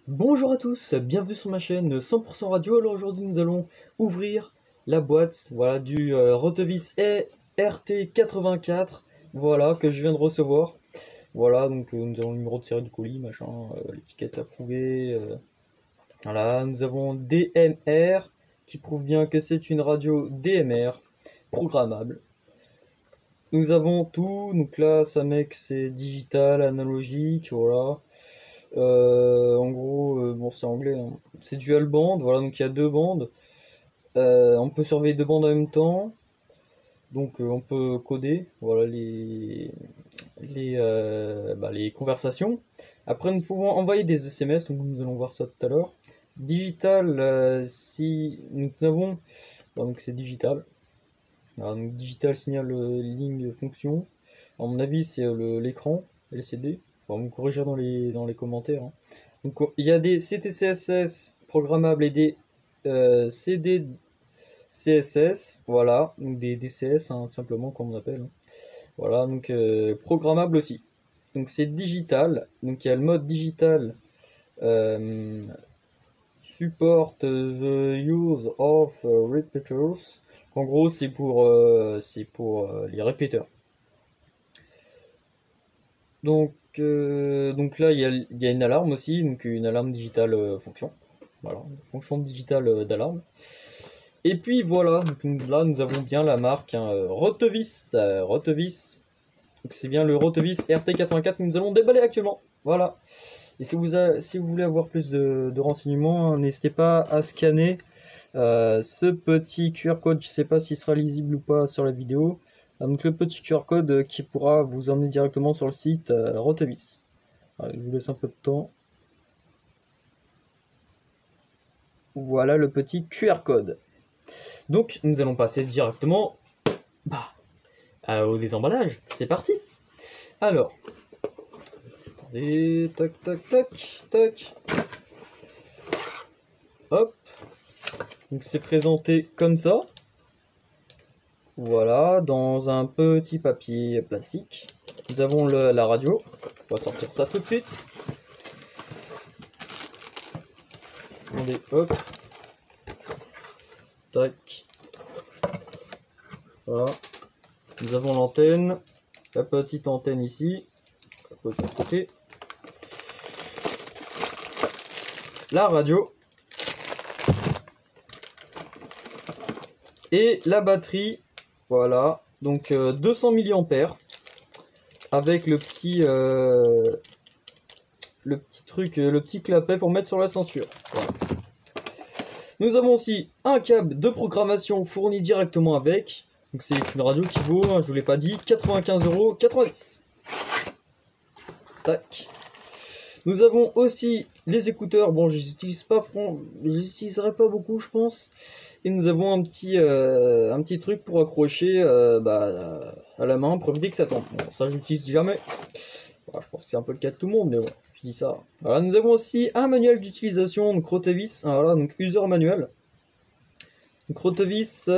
Bonjour à tous, bienvenue sur ma chaîne 100% Radio. Alors aujourd'hui nous allons ouvrir la boîte voilà, du Rotovis RT84 voilà, que je viens de recevoir. Voilà, donc nous avons le numéro de série du colis, machin, l'étiquette approuvée. Voilà, nous avons DMR qui prouve bien que c'est une radio DMR programmable. Nous avons tout, donc là ça met que c'est digital, analogique, voilà. En gros, bon c'est anglais, hein. C'est dual band, voilà, donc il y a deux bandes. On peut surveiller deux bandes en même temps, donc on peut coder, voilà les conversations. Après nous pouvons envoyer des SMS, donc nous allons voir ça tout à l'heure. Digital, si nous avons, donc c'est digital. Voilà, donc digital signal ligne fonction. À mon avis c'est l'écran LCD. Bon, vous me corrigerez dans les commentaires, hein. Donc il y a des CTCSS programmables et des CDCSS, voilà, donc des DCS, hein, tout simplement comme on appelle, hein. Voilà, donc programmable aussi. Donc c'est digital, donc il y a le mode digital support the use of repeaters. En gros c'est pour les répéteurs. Donc là, il y a une alarme aussi, donc une alarme digitale fonction. Voilà, fonction digitale d'alarme. Et puis voilà, donc là nous avons bien la marque, hein, Rotovis. Rotovis. Donc c'est bien le Rotovis RT84 que nous allons déballer actuellement. Voilà. Et si vous voulez avoir plus de renseignements, hein, n'hésitez pas à scanner ce petit QR code. Je ne sais pas s'il sera lisible ou pas sur la vidéo. Donc le petit QR code qui pourra vous emmener directement sur le site Rotovis. Je vous laisse un peu de temps. Voilà le petit QR code. Donc nous allons passer directement au désemballage. C'est parti. Alors, attendez, tac tac tac tac. Hop. Donc c'est présenté comme ça. Voilà, dans un petit papier plastique. Nous avons la radio. On va sortir ça tout de suite. Attendez, hop. Tac. Voilà. Nous avons l'antenne. La petite antenne ici. On va poser à côté. La radio. Et la batterie. Voilà. Donc 200 mAh. Avec le petit truc, le petit clapet pour mettre sur la ceinture. Voilà. Nous avons aussi un câble de programmation fourni directement avec. Donc c'est une radio qui vaut, hein, je vous l'ai pas dit, 95,90 €. Tac. Nous avons aussi les écouteurs. Bon, je les utilise pas, je les utiliserai pas beaucoup, je pense. Et nous avons un petit truc pour accrocher à la main pour éviter que ça tombe. Bon, ça j'utilise jamais. Voilà, je pense que c'est un peu le cas de tout le monde, mais bon, je dis ça. Voilà, nous avons aussi un manuel d'utilisation, donc Rotovis, voilà, donc user manuel. Donc Rotovis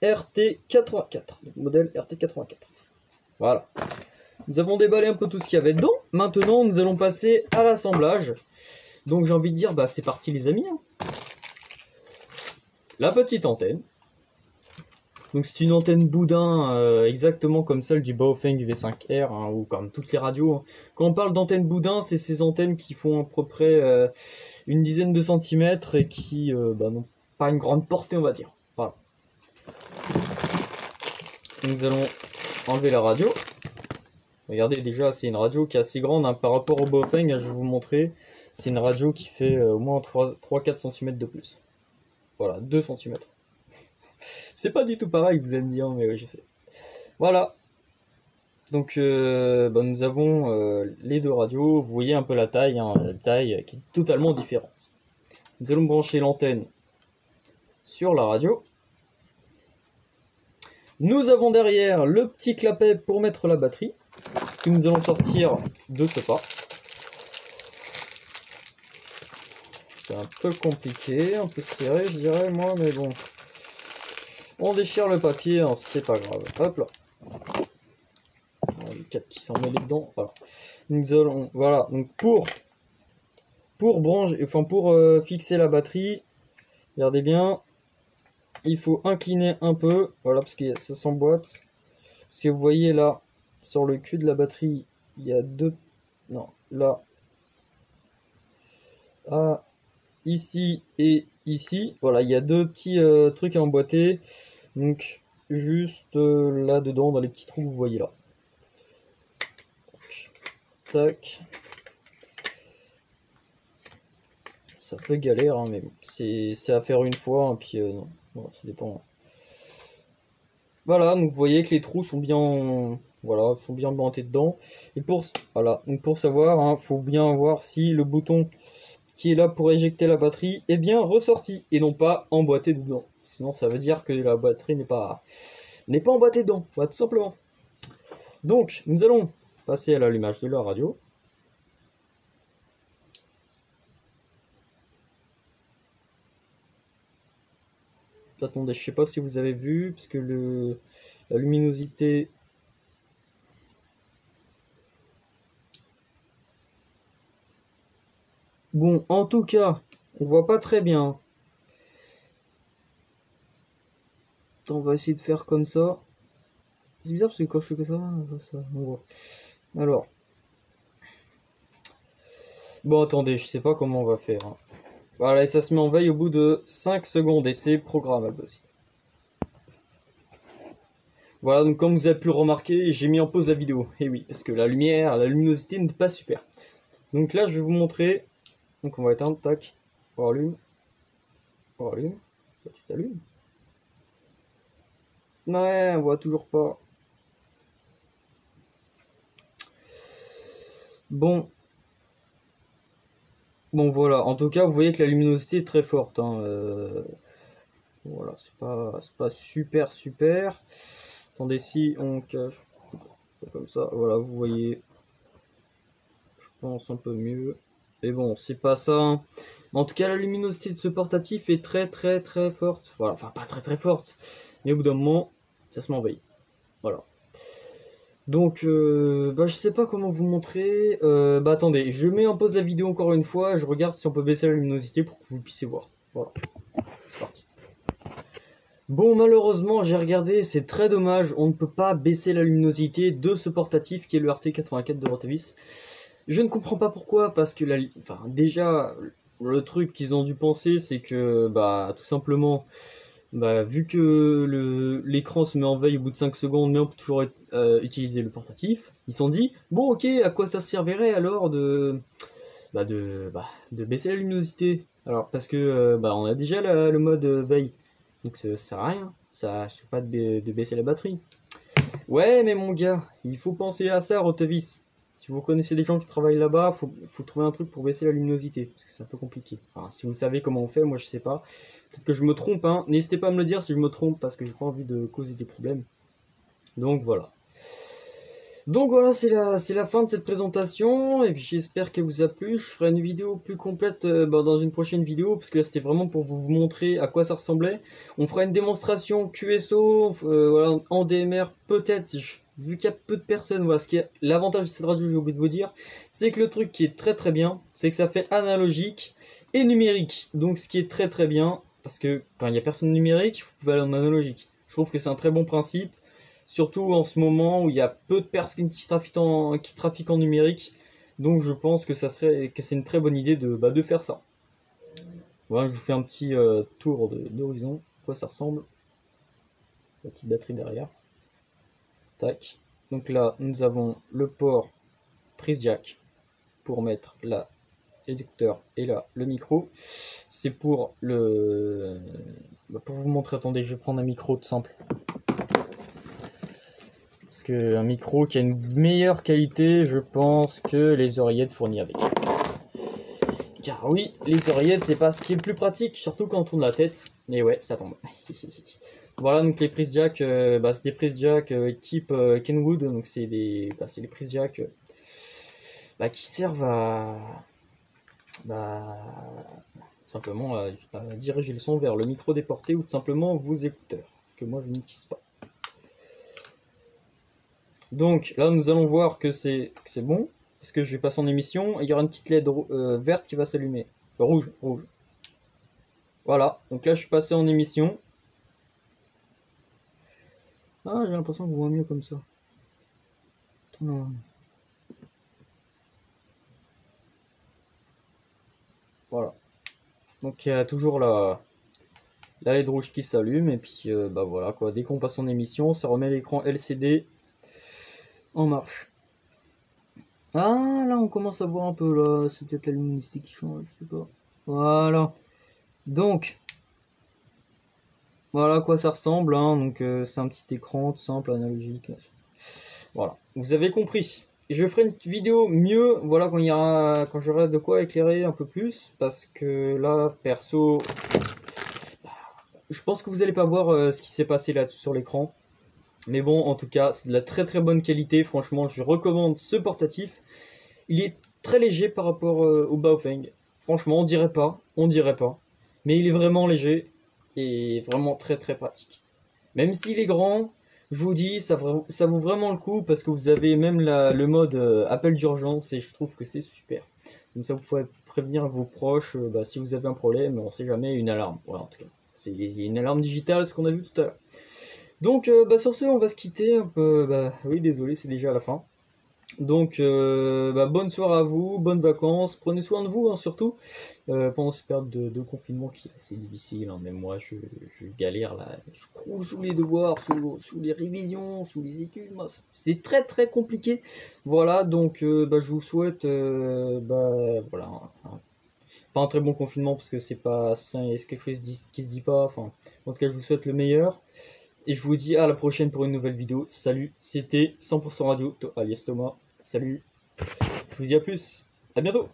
RT84, donc modèle RT84. Voilà. Nous avons déballé un peu tout ce qu'il y avait dedans. Maintenant, nous allons passer à l'assemblage. Donc j'ai envie de dire, c'est parti les amis, hein. La petite antenne. Donc c'est une antenne boudin exactement comme celle du Baofeng V5R, hein, ou comme toutes les radios, hein. Quand on parle d'antenne boudin, c'est ces antennes qui font à peu près une dizaine de centimètres et qui n'ont pas une grande portée, on va dire. Voilà. Nous allons enlever la radio. Regardez, déjà c'est une radio qui est assez grande, hein, par rapport au Baofeng, hein, je vais vous montrer. C'est une radio qui fait au moins 3-4 cm de plus. Voilà, 2 cm. C'est pas du tout pareil, vous allez me dire, mais oui, je sais. Voilà. Donc, nous avons les deux radios. Vous voyez un peu la taille, hein, la taille qui est totalement différente. Nous allons brancher l'antenne sur la radio. Nous avons derrière le petit clapet pour mettre la batterie, que nous allons sortir de ce pas. C'est un peu compliqué, un peu serré, je dirais, moi, mais bon. On déchire le papier, hein, c'est pas grave. Hop là. Les 4 qui sont mêlés dedans. Voilà. Nous allons, voilà. Donc pour pour brancher, enfin pour fixer la batterie, regardez bien, il faut incliner un peu, voilà, parce que ça s'emboîte. Parce que vous voyez là, sur le cul de la batterie, il y a deux, non, là, ici et ici, voilà, il y a deux petits trucs à emboîter. Donc juste là dedans, dans les petits trous que vous voyez là. Tac. Ça peut galère, hein, mais bon, c'est à faire une fois, hein, puis non, voilà, ça dépend. Voilà, donc vous voyez que les trous sont bien, voilà, sont bien bantés dedans. Et voilà, donc pour savoir, hein, faut bien voir si le bouton qui est là pour éjecter la batterie est bien ressorti et non pas emboîté dedans. Sinon, ça veut dire que la batterie n'est pas emboîtée dedans, voilà, tout simplement. Donc, nous allons passer à l'allumage de la radio. Attendez, je sais pas si vous avez vu, parce que la luminosité... Bon, en tout cas, on voit pas très bien. On va essayer de faire comme ça. C'est bizarre parce que quand je fais comme ça, on voit. Alors. Bon, attendez, je sais pas comment on va faire. Hein. Voilà, et ça se met en veille au bout de 5 secondes et c'est programmable aussi. Voilà, donc comme vous avez pu le remarquer, j'ai mis en pause la vidéo. Et oui, parce que la lumière, la luminosité n'est pas super. Donc là, je vais vous montrer. Donc on va éteindre, tac. On rallume. On rallume. Tu t'allumes. Ouais, on voit toujours pas. Bon. Bon, voilà. En tout cas, vous voyez que la luminosité est très forte. Hein. Voilà, c'est pas super super. Attendez, si on cache comme ça, voilà, vous voyez. Je pense un peu mieux. Et bon, c'est pas ça. Hein. En tout cas, la luminosité de ce portatif est très très très forte. Voilà, enfin pas très très forte. Mais au bout d'un moment, ça se m'envahit. Voilà. Donc, je sais pas comment vous montrer. Attendez, je mets en pause la vidéo encore une fois. Je regarde si on peut baisser la luminosité pour que vous puissiez voir. Voilà, c'est parti. Bon, malheureusement, j'ai regardé, c'est très dommage. On ne peut pas baisser la luminosité de ce portatif qui est le RT84 de Rotavis. Je ne comprends pas pourquoi, parce que déjà, le truc qu'ils ont dû penser, c'est que, tout simplement, vu que l'écran se met en veille au bout de 5 secondes, mais on peut toujours utiliser le portatif, ils se sont dit, bon ok, à quoi ça servirait alors de baisser la luminosité? Alors, parce que on a déjà le mode veille, donc ça sert à rien, ça ne sert pas de baisser la batterie. Ouais, mais mon gars, il faut penser à ça, Rotavis. Si vous connaissez des gens qui travaillent là-bas, faut trouver un truc pour baisser la luminosité, parce que c'est un peu compliqué. Enfin, si vous savez comment on fait, moi je sais pas. Peut-être que je me trompe, hein. N'hésitez pas à me le dire si je me trompe, parce que j'ai pas envie de causer des problèmes. Donc voilà. Donc voilà, c'est la fin de cette présentation, et puis j'espère qu'elle vous a plu. Je ferai une vidéo plus complète dans une prochaine vidéo, parce que là c'était vraiment pour vous montrer à quoi ça ressemblait. On fera une démonstration QSO, voilà, en DMR peut-être, vu qu'il y a peu de personnes. Voilà, l'avantage de cette radio, j'ai oublié de vous dire, c'est que le truc qui est très très bien, c'est que ça fait analogique et numérique. Donc ce qui est très très bien, parce que quand il n'y a personne numérique, vous pouvez aller en analogique. Je trouve que c'est un très bon principe. Surtout en ce moment où il y a peu de personnes qui trafiquent en numérique. Donc je pense que c'est une très bonne idée de faire ça. Voilà, je vous fais un petit tour d'horizon. À quoi ça ressemble. La petite batterie derrière. Tac. Donc là, nous avons le port prise jack pour mettre là les écouteurs et là le micro. C'est pour pour vous montrer. Attendez, je vais prendre un micro tout simple. Un micro qui a une meilleure qualité, je pense, que les oreillettes fournies avec. Car oui, les oreillettes, c'est pas ce qui est le plus pratique, surtout quand on tourne la tête. Et ouais, ça tombe. Voilà, donc les prises jack, c'est des prises jack type Kenwood, donc c'est des prises jack qui servent à simplement à diriger le son vers le micro déporté ou tout simplement vos écouteurs, que moi je n'utilise pas. Donc là nous allons voir que c'est bon, parce que je vais passer en émission, et il y aura une petite LED verte qui va s'allumer. Rouge, rouge. Voilà, donc là je suis passé en émission. Ah, j'ai l'impression qu'on voit mieux comme ça. Non. Voilà. Donc il y a toujours la LED rouge qui s'allume, et puis bah voilà quoi, dès qu'on passe en émission, ça remet l'écran LCD en marche. Ah, là on commence à voir un peu, là, c'est peut-être la luminosité qui change, je sais pas. Voilà. Donc, voilà à quoi ça ressemble, hein. Donc c'est un petit écran tout simple, analogique. Voilà, vous avez compris. Je ferai une vidéo mieux, voilà, quand j'aurai de quoi éclairer un peu plus, parce que là, perso, je pense que vous n'allez pas voir ce qui s'est passé là sur l'écran. Mais bon, en tout cas, c'est de la très très bonne qualité. Franchement, je recommande ce portatif. Il est très léger par rapport au Baofeng. Franchement, on dirait pas. Mais il est vraiment léger et vraiment très très pratique. Même s'il est grand, je vous dis, ça vaut vraiment le coup parce que vous avez même le mode appel d'urgence et je trouve que c'est super. Comme ça, vous pouvez prévenir vos proches si vous avez un problème, on sait jamais, une alarme. Voilà, en tout cas, c'est une alarme digitale, ce qu'on a vu tout à l'heure. Donc, sur ce, on va se quitter un peu. Oui, désolé, c'est déjà à la fin. Donc, bonne soirée à vous, bonnes vacances, prenez soin de vous, hein, surtout pendant cette période de confinement qui est assez difficile, hein. Même moi, je galère là, je croule sous les devoirs, sous les révisions, sous les études. C'est très très compliqué. Voilà, donc je vous souhaite, voilà, pas un très bon confinement parce que c'est pas sain et c'est quelque chose qui se dit pas. Enfin, en tout cas, je vous souhaite le meilleur. Et je vous dis à la prochaine pour une nouvelle vidéo. Salut, c'était 100% Radio, alias Thomas. Salut, je vous dis à plus, à bientôt.